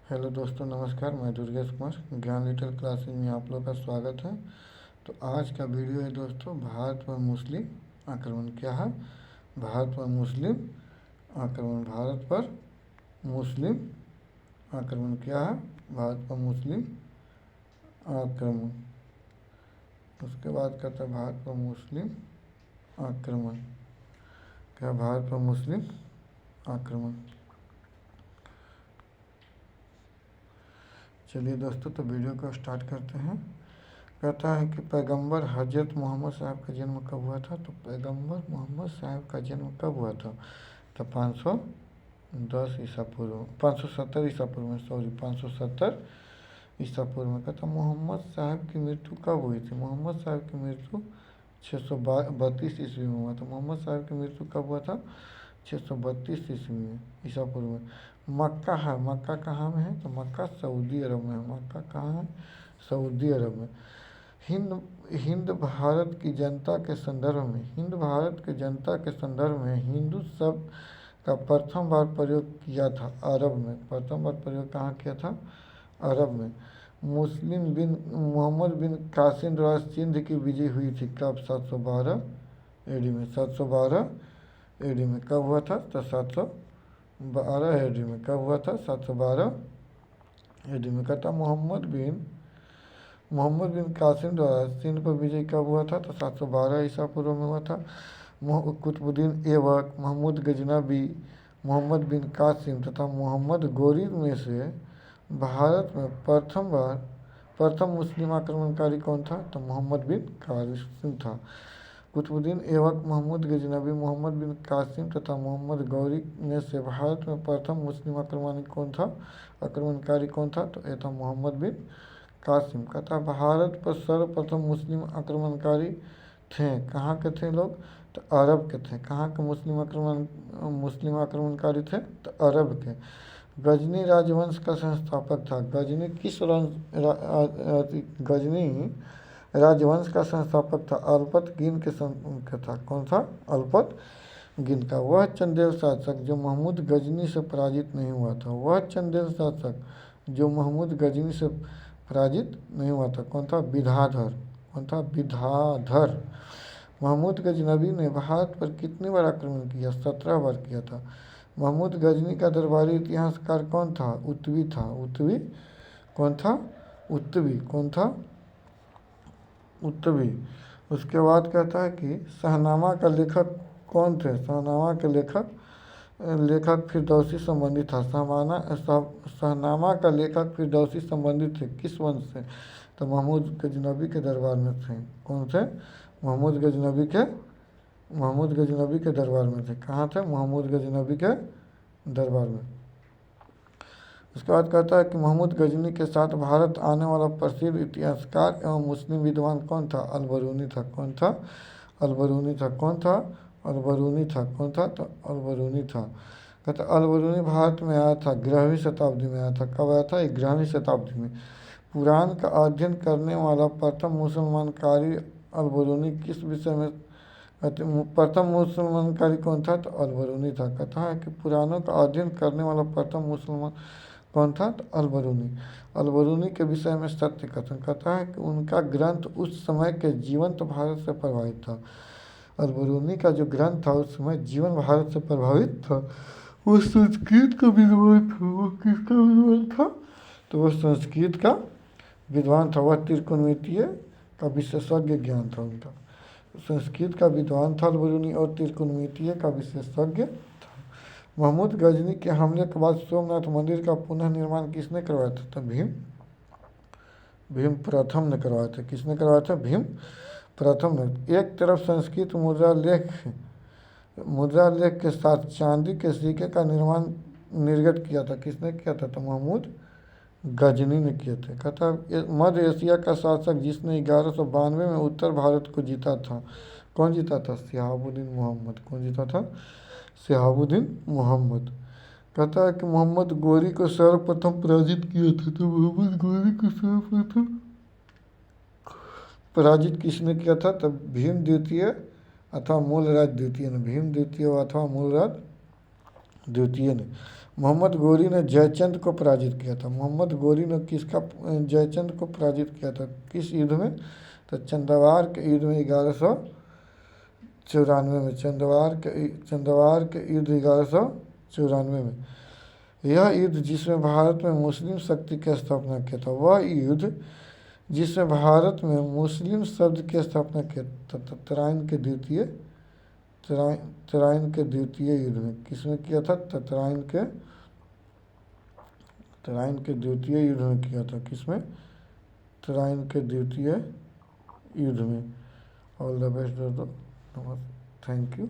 Hello दोस्तों, नमस्कार। मैं दुर्गेश कुमार, ज्ञान लिटिल क्लासेस में आप लोग का स्वागत है। तो आज का वीडियो है दोस्तों, भारत पर मुस्लिम आक्रमण। क्या है? भारत पर मुस्लिम आक्रमण। भारत पर मुस्लिम आक्रमण क्या है? भारत पर मुस्लिम आक्रमण। उसके बाद कहता है भारत पर मुस्लिम आक्रमण। क्या? भारत पर मुस्लिम आक्रमण। चलिए दोस्तों, तो वीडियो को स्टार्ट करते हैं। कहता है कि पैगंबर हजरत मोहम्मद साहब का जन्म कब हुआ था? तो पैगंबर मोहम्मद साहब का जन्म कब हुआ था? तो 510 ईसा पूर्व, 570 ईसा पूर्व में, 570 ईसा पूर्व में। कहता मोहम्मद साहब की मृत्यु कब हुई थी? मोहम्मद साहब की मृत्यु 632 ईस्वी में हुआ था। मोहम्मद साहब की मृत्यु कब हुआ था? 632 ईस्वी में, ईसा पूर्व में। मक्का है, मक्का कहाँ में है? तो मक्का सऊदी अरब में है। मक्का कहाँ है? सऊदी अरब में। हिंद हिंद भारत की जनता के संदर्भ में, हिंद भारत के जनता के संदर्भ में हिंदू शब्द का प्रथम बार प्रयोग किया था अरब में। प्रथम बार प्रयोग कहाँ किया था? अरब में। मुस्लिम बिन मोहम्मद बिन कासिम द्वारा सिंध की विजय हुई थी कब? 712 एडी में। 712 एडी में कब हुआ था? तो 712 एडी में कब हुआ था? 712 एडी में। कहता मोहम्मद बिन कासिम द्वारा सिंध पर विजय कब हुआ था? तो 712 ईसा पूर्व में हुआ था। कुतुबुद्दीन ऐबक, महमूद गजनबी, मोहम्मद बिन कासिम तथा मोहम्मद गोरी में से भारत में प्रथम मुस्लिम आक्रमणकारी कौन था? तो मोहम्मद बिन कासिम था। कुतुबुद्दीन ऐबक, महमूद गजनबी, मोहम्मद बिन कासिम तथा मोहम्मद गौरी में से भारत में प्रथम मुस्लिम आक्रमणकारी कौन था? तो यह था मोहम्मद बिन कासिम। कहता भारत पर सर्वप्रथम मुस्लिम आक्रमणकारी थे, कहाँ के थे लोग? तो अरब के थे। कहाँ के मुस्लिम आक्रमणकारी थे? तो अरब के। गजनी राजवंश का संस्थापक था। गजनी राजवंश का संस्थापक था। अल्पत गिन के था। कौन था? अल्पत गिन का। वह चंदेल शासक जो महमूद गजनी से पराजित नहीं हुआ था। वह चंदेल शासक जो महमूद गजनी से पराजित नहीं हुआ था। कौन था? विद्याधर। कौन था? विद्याधर। महमूद गजनबी ने भारत पर कितनी बार आक्रमण किया? 17 बार किया था। महमूद गजनी का दरबारी इतिहासकार कौन था? उत्वी था। उत्वी। कौन था? उत्वी। कौन था? उत्वी। उसके बाद कहता है कि शाहनामा का लेखक कौन थे? शाहनामा के लेखक फिरदौसी संबंधित था। शाहनामा का लेखक फिरदौसी संबंधित थे किस वंश से? तो महमूद गजनबी के दरबार में थे। कौन थे? महमूद गजनबी के दरबार में थे। कहाँ थे? महमूद गजनबी के दरबार में। उसके बाद कहता है कि महमूद गजनी के साथ भारत आने वाला प्रसिद्ध इतिहासकार एवं मुस्लिम विद्वान कौन था? अलबरूनी था। कौन था? अलबरूनी था। कौन था? अलबरूनी था। कौन था? तो अलबरूनी था। कहता अलबरूनी भारत में आया था, 11वीं शताब्दी में आया था। कब आया था? 11वीं शताब्दी में। पुराण का अध्ययन करने वाला प्रथम मुसलमान कारी अलबरूनी किस विषय में? प्रथम मुसलमानकारी कौन था? तो अलबरूनी था। कहता है कि पुराणों का अध्ययन करने वाला प्रथम मुसलमान कौन था? तो अलबरूनी। अलबरूनी के विषय में सत्य कथन। कहता है कि उनका ग्रंथ उस समय के जीवंत भारत से प्रभावित था। अलबरूनी का जो ग्रंथ था उस समय जीवन भारत से प्रभावित था। वो संस्कृत का विद्वान था। वो किसका विद्वान था? तो वह संस्कृत का विद्वान था। वह त्रिकोणमितीय का विशेषज्ञ ज्ञान था उनका। संस्कृत का विद्वान था अलबरूनी और त्रिकोणमितीय का विशेषज्ञ था। महमूद गजनी के हमले के बाद सोमनाथ मंदिर का पुनः निर्माण किसने करवाया था? तो भीम प्रथम ने करवाया था। किसने करवाया था? भीम प्रथम ने। एक तरफ संस्कृत मुद्रा लेख के साथ चांदी के सिक्के का निर्गत किया था। किसने किया था? तो महमूद गजनी ने किए थे। कहता मध्य एशिया का शासक जिसने 1192 में उत्तर भारत को जीता था। कौन जीता था? शिहाबुद्दीन मोहम्मद। कौन जीता था? शिहाबुद्दीन मोहम्मद। कहता है कि मोहम्मद गोरी को सर्वप्रथम पराजित किया था। तो मोहम्मद गोरी को सर्वप्रथम पराजित किसने किया था? तब भीम द्वितीय अथवा मूलराज द्वितीय ने। भीम द्वितीय अथवा मूलराज द्वितीय ने। मोहम्मद गोरी ने जयचंद को पराजित किया था। मोहम्मद गोरी ने किसका जयचंद को पराजित किया था किस युद्ध में? तो चंदावार के युद्ध में 1194 में। चंदावार के युद्ध 1194 में। यह युद्ध जिसमें भारत में मुस्लिम शक्ति की स्थापना किया था, वह युद्ध जिसमें भारत में मुस्लिम शब्द की स्थापना किया था तराइन के द्वितीय युद्ध में। किसमें किया था? तराइन के द्वितीय युद्ध में किया था। किसमें? तराइन के द्वितीय युद्ध में। ऑल द बेस्ट दोस्तों, थैंक यू।